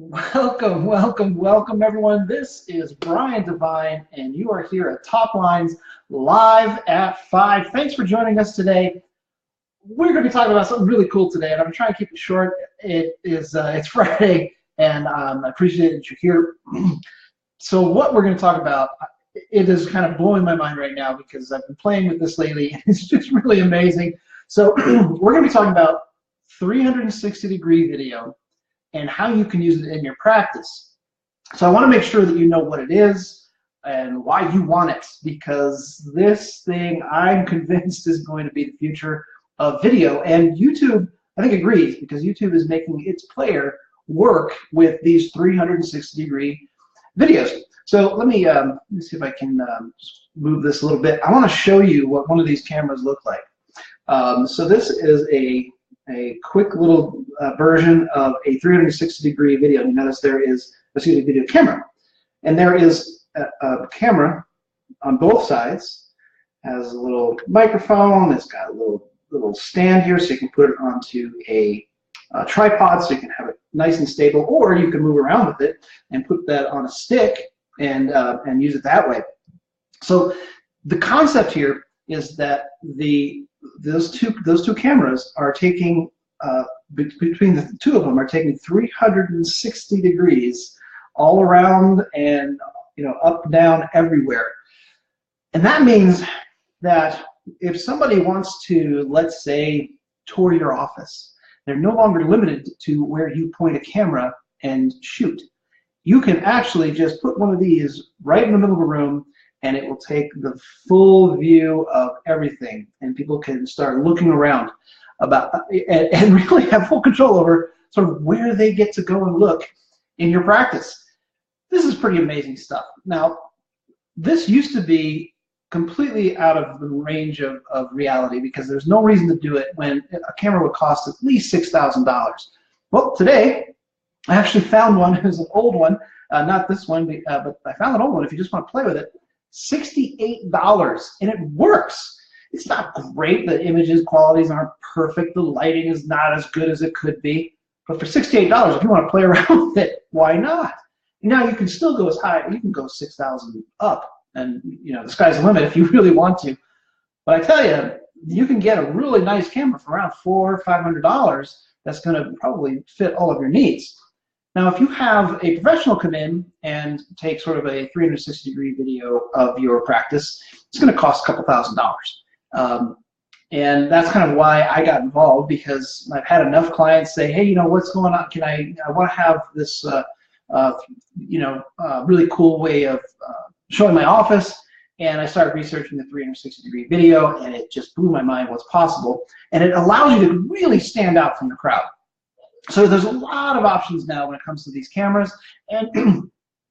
Welcome, welcome, welcome, everyone. This is Brian Devine, and you are here at Top Lines live at 5. Thanks for joining us today. We're going to be talking about something really cool today, and I'm trying to keep it short. It's Friday, and I appreciate that you're here. So what we're going to talk about, it is kind of blowing my mind right now because I've been playing with this lately, and it's just really amazing. So we're going to be talking about 360-degree video and how you can use it in your practice. So I want to make sure that you know what it is and why you want it, because this thing I'm convinced is going to be the future of video. And YouTube, I think, agrees, because YouTube is making its player work with these 360-degree videos. So let me see if I can move this a little bit. I want to show you what one of these cameras look like. So this is a quick little version of a 360-degree video. You notice there is, video camera. And there is a camera on both sides. Has a little microphone. It's got a little stand here, so you can put it onto a tripod so you can have it nice and stable, or you can move around with it and put that on a stick and use it that way. So the concept here is that those two cameras are taking between the two of them are taking 360 degrees all around, and up, down, everywhere. And that means that if somebody wants to, let's say, tour your office, they're no longer limited to where you point a camera and shoot. You can actually just put one of these right in the middle of the room, and it will take the full view of everything, and people can start looking around and really have full control over sort of where they get to go and look in your practice. This is pretty amazing stuff. Now, this used to be completely out of the range of reality, because there's no reason to do it when a camera would cost at least $6,000. Well, today, I actually found one. It was an old one, not this one, but I found an old one if you just want to play with it. $68, and it works. It's not great. The images qualities aren't perfect. The lighting is not as good as it could be. But for $68, if you want to play around with it, why not? Now you can still go as high. You can go 6,000 up, and the sky's the limit if you really want to. But I tell you, you can get a really nice camera for around $400 or $500 that's going to probably fit all of your needs. Now, if you have a professional come in and take sort of a 360-degree video of your practice, it's going to cost a couple $1,000s. And that's kind of why I got involved, because I've had enough clients say, hey, what's going on? I want to have this, really cool way of showing my office. And I started researching the 360-degree video, and it just blew my mind what's possible. And it allows you to really stand out from the crowd. So there's a lot of options now when it comes to these cameras. And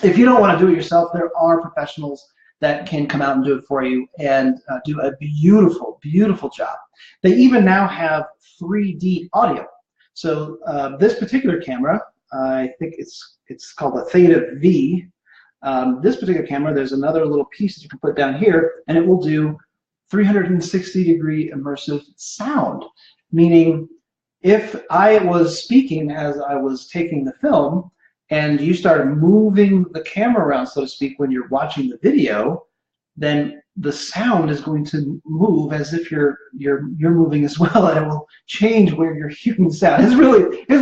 if you don't want to do it yourself, there are professionals that can come out and do it for you and do a beautiful, beautiful job. They even now have 3D audio. So this particular camera, I think it's called a Theta V. This particular camera, there's another little piece that you can put down here, and it will do 360-degree immersive sound, meaning if I was speaking as I was taking the film, and you started moving the camera around, so to speak, when you're watching the video, then the sound is going to move as if you're moving as well, and it will change where you're hearing the sound. It's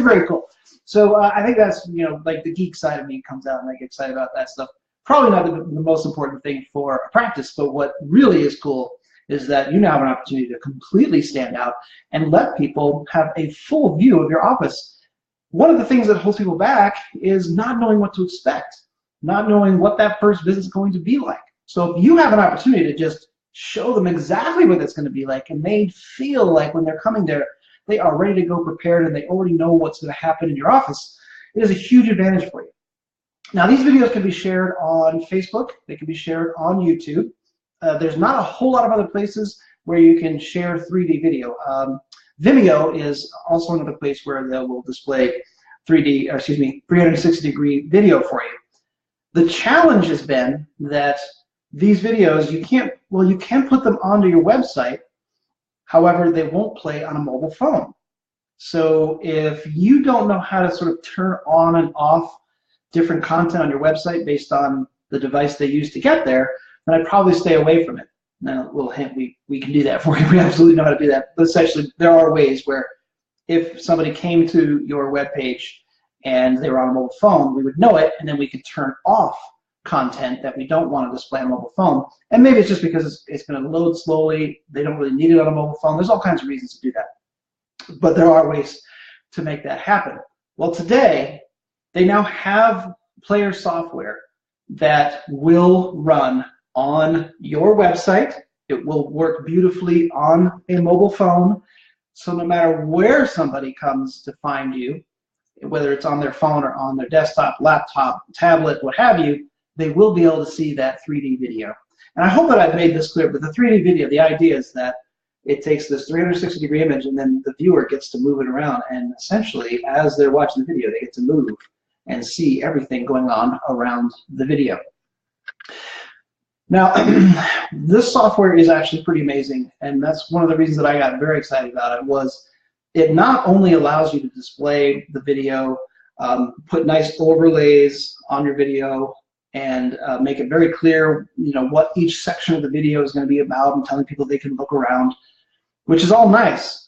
very cool. So I think that's like the geek side of me comes out, and I get excited about that stuff. Probably not the most important thing for a practice, but what really is cool is that you now have an opportunity to completely stand out and let people have a full view of your office. One of the things that holds people back is not knowing what to expect, not knowing what that first visit is going to be like. So if you have an opportunity to just show them exactly what it's going to be like, and they feel like when they're coming there, they are ready to go prepared, and they already know what's going to happen in your office, it is a huge advantage for you. Now, these videos can be shared on Facebook. They can be shared on YouTube. There's not a whole lot of other places where you can share 3D video. Vimeo is also another place where they will display 360-degree video for you. The challenge has been that these videos, you can put them onto your website, however, they won't play on a mobile phone. So if you don't know how to sort of turn on and off different content on your website based on the device they use to get there, then I'd probably stay away from it. Now, a little hint, we can do that for you. We absolutely know how to do that. But essentially, there are ways where if somebody came to your web page and they were on a mobile phone, we would know it, and then we could turn off content that we don't want to display on a mobile phone. And maybe it's just because it's going to load slowly, they don't really need it on a mobile phone. There's all kinds of reasons to do that. But there are ways to make that happen. Well, today, they now have player software that will run on your website. It will work beautifully on a mobile phone. So no matter where somebody comes to find you, whether it's on their phone or on their desktop, laptop, tablet, what have you, they will be able to see that 3D video. And I hope that I've made this clear, but the 3D video, the idea is that it takes this 360-degree image and then the viewer gets to move it around, and essentially as they're watching the video, they get to move and see everything going on around the video. Now, this software is actually pretty amazing, and that's one of the reasons that I got very excited about it. Was it not only allows you to display the video, put nice overlays on your video, and make it very clear, you know, what each section of the video is going to be about, and telling people they can look around, which is all nice.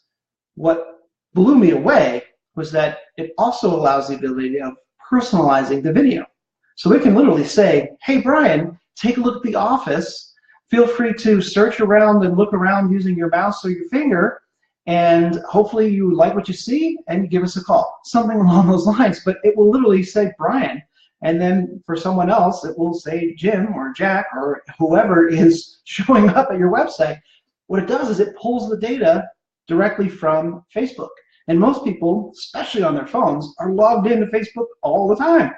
What blew me away was that it also allows the ability of personalizing the video. So we can literally say, hey, Brian, take a look at The Office. Feel free to search around and look around using your mouse or your finger, and hopefully you like what you see and you give us a call. Something along those lines, but it will literally say Brian, and then for someone else it will say Jim or Jack or whoever is showing up at your website. What it does is it pulls the data directly from Facebook. And most people, especially on their phones, are logged into Facebook all the time.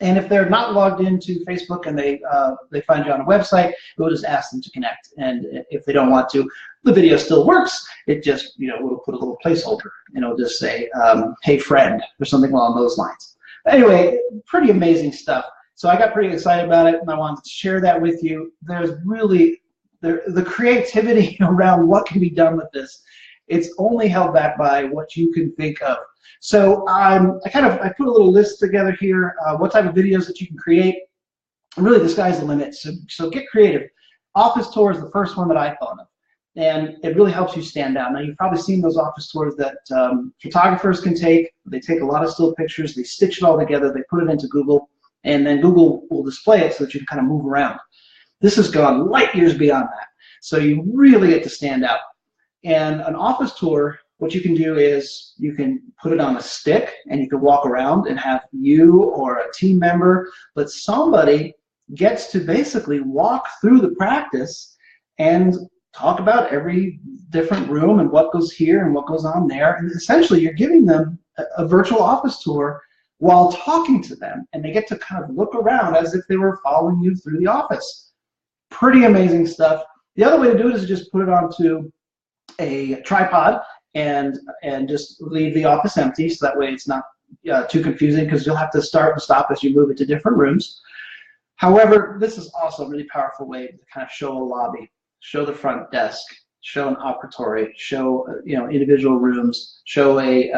And if they're not logged into Facebook and they find you on a website, it will just ask them to connect. And if they don't want to, the video still works. It just, you know, will put a little placeholder, and it'll just say, hey friend, or something along those lines. Anyway, pretty amazing stuff. So I got pretty excited about it, and I wanted to share that with you. There's really, the creativity around what can be done with this, it's only held back by what you can think of. So I put a little list together here, what type of videos that you can create. Really, the sky's the limit, so get creative. Office tour is the first one that I thought of, and it really helps you stand out. Now, you've probably seen those office tours that photographers can take. They take a lot of still pictures, they stitch it all together, they put it into Google, and then Google will display it so that you can kind of move around. This has gone light years beyond that, so you really get to stand out. And an office tour, what you can do is you can put it on a stick and you can walk around and have you or a team member, but somebody gets to basically walk through the practice and talk about every different room and what goes here and what goes on there. And essentially you're giving them a virtual office tour while talking to them, and they get to kind of look around as if they were following you through the office. Pretty amazing stuff. The other way to do it is to just put it onto a tripod and just leave the office empty, so that way it's not too confusing, because you'll have to start and stop as you move into different rooms. However, this is also a really powerful way to kind of show a lobby, show the front desk, show an operatory, show individual rooms, show a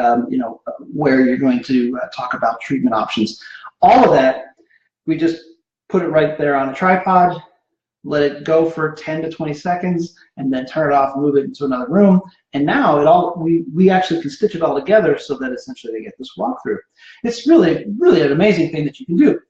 where you're going to talk about treatment options. All of that, we just put it right there on a tripod, let it go for 10 to 20 seconds, and then turn it off, move it into another room, and now we actually can stitch it all together so that essentially they get this walkthrough. It's really, really an amazing thing that you can do.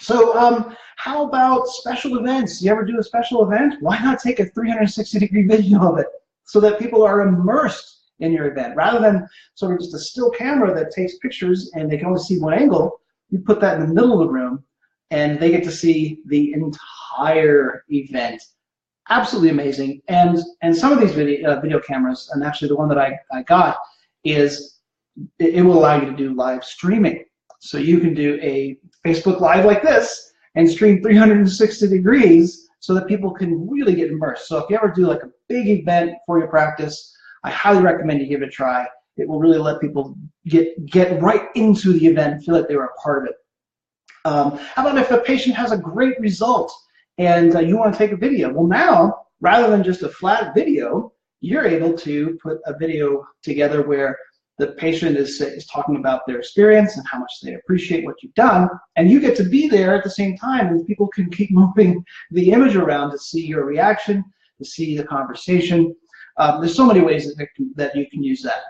So how about special events? You ever do a special event? Why not take a 360-degree video of it so that people are immersed in your event? Rather than sort of just a still camera that takes pictures and they can only see one angle, you put that in the middle of the room and they get to see the entire event. Absolutely amazing. And some of these video cameras, and actually the one that I got, is it will allow you to do live streaming. So you can do a Facebook Live like this and stream 360 degrees so that people can really get immersed. So if you ever do like a big event for your practice, I highly recommend you give it a try. It will really let people get right into the event and feel like they were a part of it. How about if a patient has a great result and you want to take a video? Well, now, rather than just a flat video, you're able to put a video together where The patient is talking about their experience and how much they appreciate what you've done, and you get to be there at the same time, and people can keep moving the image around to see your reaction, to see the conversation. There's so many ways that you can use that.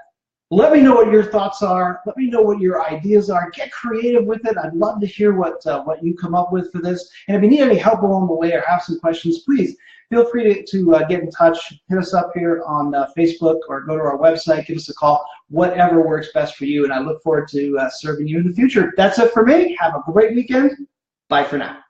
Let me know what your thoughts are. Let me know what your ideas are. Get creative with it. I'd love to hear what you come up with for this. And if you need any help along the way or have some questions, please feel free to get in touch. Hit us up here on Facebook or go to our website. Give us a call. Whatever works best for you. And I look forward to serving you in the future. That's it for me. Have a great weekend. Bye for now.